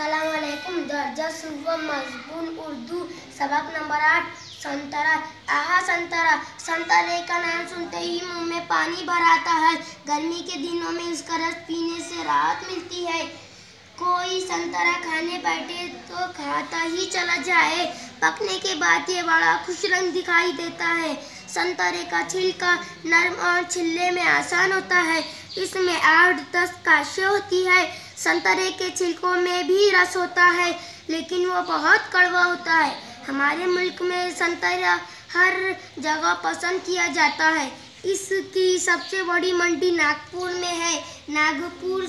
अस्सलामुअलैकुम। दर्जा सुव्वा मज़मून उर्दू सबक नंबर 8 संतरा। आहा संतरा, संतरे का नाम सुनते ही मुंह में पानी भर आता है। गर्मी के दिनों में इसका रस पीने से राहत मिलती है। कोई संतरा खाने बैठे तो खाता ही चला जाए। पकने के बाद ये बड़ा खुश रंग दिखाई देता है। संतरे का छिलका नरम और छिलने में आसान होता है। इसमें 8-10 काशें होती है। संतरे के छिलकों में भी रस होता है, लेकिन वो बहुत कड़वा होता है। हमारे मुल्क में संतरा हर जगह पसंद किया जाता है। इसकी सबसे बड़ी मंडी नागपुर में है। नागपुर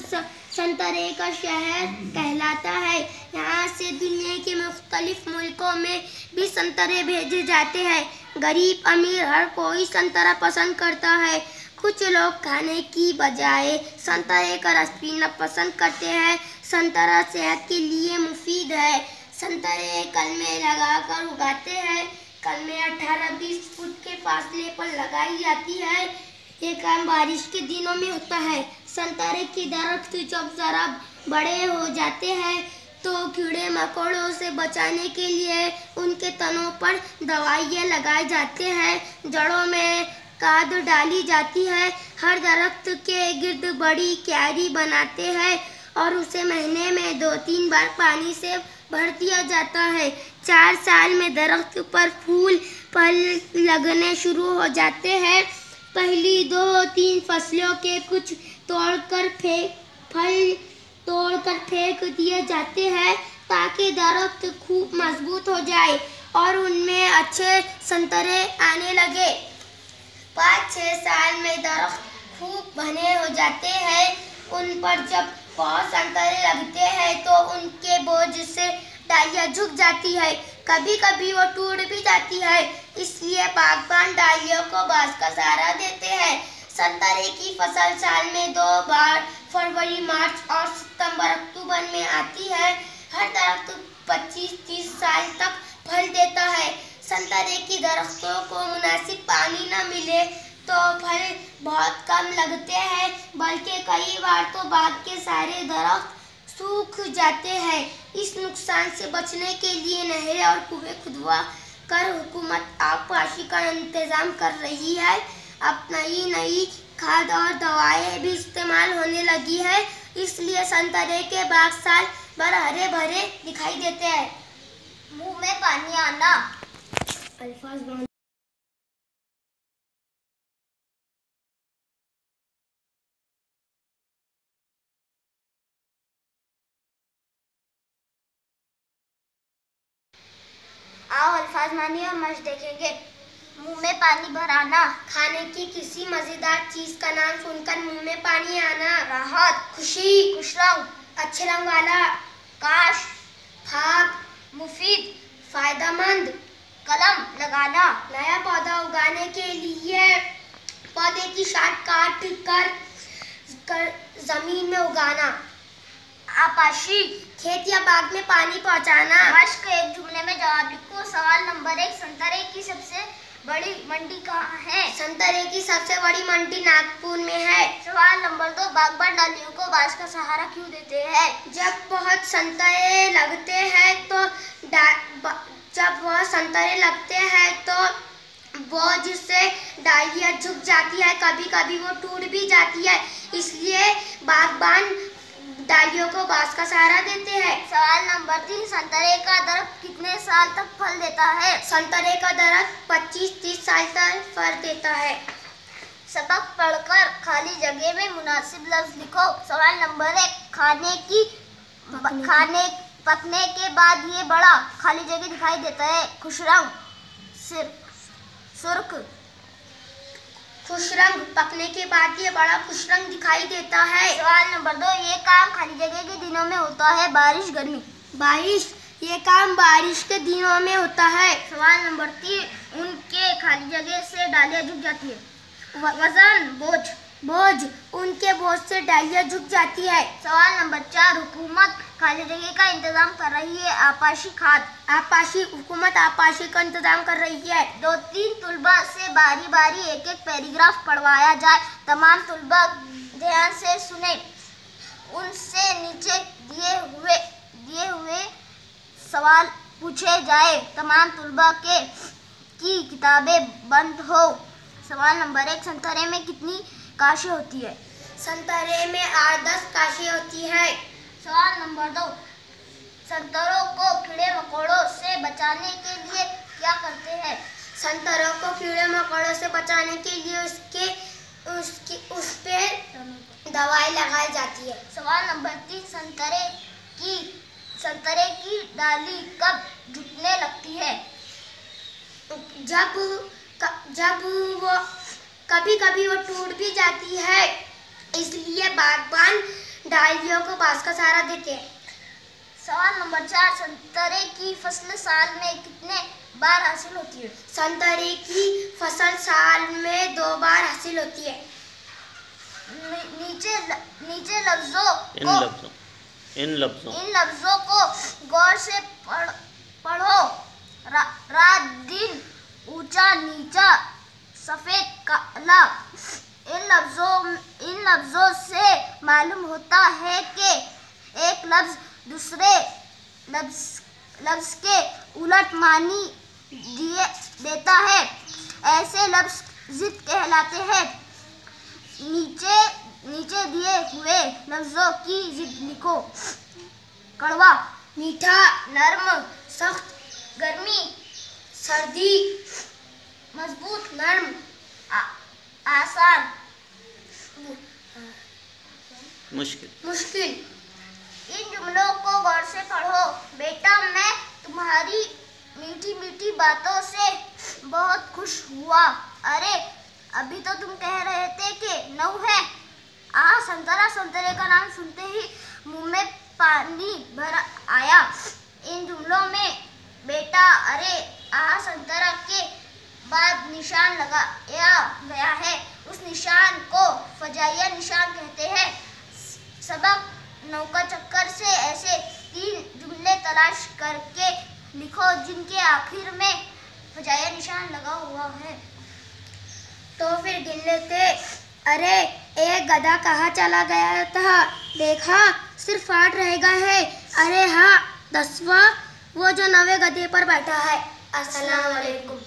संतरे का शहर कहलाता है। यहाँ से दुनिया के मुख्तलिफ मुल्कों में भी संतरे भेजे जाते हैं। गरीब अमीर हर कोई संतरा पसंद करता है। कुछ लोग खाने की बजाय संतरे का रस पीना पसंद करते हैं। संतरा सेहत के लिए मुफीद है। संतरे कलमे लगाकर उगाते हैं। कलमे 18-20 फुट के फासले पर लगाई जाती है। ये काम बारिश के दिनों में होता है। संतरे के दरख्त जब जरा बड़े हो जाते हैं तो कीड़े मकोड़ों से बचाने के लिए उनके तनों पर दवाइयाँ लगाए जाते हैं। जड़ों में खाद डाली जाती है। हर दरख्त के गिर्द बड़ी क्यारी बनाते हैं और उसे महीने में 2-3 बार पानी से भर दिया जाता है। 4 साल में दरख्त पर फूल फल लगने शुरू हो जाते हैं। पहली 2-3 फसलों के कुछ फल तोड़कर फेंक दिए जाते हैं ताकि दरख्त खूब मजबूत हो जाए और उनमें अच्छे संतरे आने लगे। 5-6 साल में दरख्त खूब घने हो जाते हैं। उन पर जब बहुत संतरे लगते हैं तो उनके बोझ से डालियाँ झुक जाती है। कभी कभी वो टूट भी जाती है। इसलिए बागबान डालियों को बांस का सहारा देते हैं। संतरे की फसल साल में 2 बार फरवरी, मार्च और सितंबर-अक्टूबर में आती है। हर दरख्त 25-30 साल तक फल देता है। संतरे की दरख्तों को मुनासिब पानी न मिले तो फल बहुत कम लगते हैं, बल्कि कई बार तो बाग के सारे दरख्त सूख जाते हैं। इस नुकसान से बचने के लिए नहरें और कुएं खुदवा कर हुकूमत आबपाशी का इंतजाम कर रही है। अब नई खाद और दवाएं भी इस्तेमाल होने लगी है। इसलिए संतरे के बाग साल भर हरे भरे दिखाई देते हैं। मुंह में पानी आना। अल्फाज आओ अल्फाज मानिए और मश देखेंगे। मुंह में पानी भर आना, खाने की किसी मजेदार चीज का नाम सुनकर मुंह में पानी आना। राहत, खुशी, खुश रंग, अच्छे रंग वाला। काश, फाक, मुफीद, फायदेमंद। कलम, लगाना, नया पौधा उगाने के लिए पौधे की शाख काट कर जमीन में उगाना। आपाशी, खेत या बाग में पानी पहुंचाना। मश्क, एक जुमले में जवाब लिखो। सवाल नंबर 1, संतरे की सबसे बड़ी मंडी कहाँ है? संतरे की सबसे बड़ी मंडी नागपुर में है। सवाल नंबर 2, बागबान डालियों को बांस का सहारा क्यों देते हैं? जब बहुत संतरे लगते हैं तो बोझ से डालियाँ झुक जाती है। कभी कभी वो टूट भी जाती है। इसलिए बागबान डालियों को बांस का सहारा देते हैं। सवाल नंबर 3, संतरे का दरख्त कितने साल तक फल देता है? संतरे का दरख्त 25-30 साल तक फल देता है। सबक पढ़कर खाली जगह में मुनासिब लफ्ज लिखो। सवाल नंबर 1, पकने के बाद ये बड़ा खाली जगह दिखाई देता है। खुश रंग, सुर्ख। खुश रंग, पकने के बाद ये बड़ा खुश रंग दिखाई देता है। सवाल नंबर 2, ये काम खाली जगह के दिनों में होता है। बारिश, गर्मी। बारिश, ये काम बारिश के दिनों में होता है। सवाल नंबर 3, उनके खाली जगह से डालियाँ झुक जाती है। वजन, बोझ, उनके बोझ से डालियाँ झुक जाती है। सवाल नंबर 4, हुकूमत खाली जगह का इंतजाम कर रही है। हुकूमत आपाशी का इंतजाम कर रही है। 2-3 तुलबा से बारी बारी एक पैराग्राफ पढ़वाया जाए। तमाम तुलबा ध्यान से सुने। उनसे नीचे दिए दिए हुए सवाल पूछे जाए। तमाम तुलबा की किताबें बंद हो। सवाल नंबर 1, संतरे में कितनी काशें होती है? संतरे में 8-10 काशें होती है। सवाल नंबर 2, संतरों को कीड़े मकोड़ों से बचाने के लिए क्या करते हैं? संतरों को कीड़े मकोड़ों से बचाने के लिए उस पे दवाई लगाई जाती है। सवाल नंबर 3, संतरे की डाली कब झुकने लगती है? जब वो कभी वो टूट भी जाती है, इसलिए बागबान डालियों को बांस का सहारा देते हैं। सवाल नंबर 4, संतरे की फसल साल में कितने बार हासिल होती है? संतरे की फसल साल में 2 बार हासिल होती है। नीचे इन लफ्जों को गौर से पढ़ो। रात दिन, ऊंचा नीचा, सफेद काला। इन लफ्जों से मालूम होता है कि एक लफ्ज दूसरे लफ्ज के उलट मानी देता है। ऐसे लफ्ज जिद कहलाते हैं। नीचे दिए हुए लफ्जों की जिद लिखो। कड़वा, मीठा, नर्म, सख्त, गर्मी, सर्दी, मजबूत, नर्म, आसान, मुश्किल। इन जुमलों को गौर से पढ़ो। बेटा, मैं तुम्हारी मीठी मीठी बातों से बहुत खुश हुआ। अरे, अभी तो तुम कह रहे थे कि नौ है। संतरे का नाम सुनते ही मुंह में पानी भर आया। इन जुमलों में बेटा, अरे, संतरा के बाद निशान लगाया गया है। उस निशान को फजाइया निशान कहते हैं। सबक 9 का चक्कर से ऐसे 3 जुमले तलाश करके लिखो जिनके आखिर में फजाइया निशान लगा हुआ है। तो फिर गिन लेते। अरे, एक गधा कहाँ चला गया था? देखा, सिर्फ 8 रह गए हैं। अरे हाँ, 10वां, वो जो 9वें गधे पर बैठा है। अस्सलाम वालेकुम।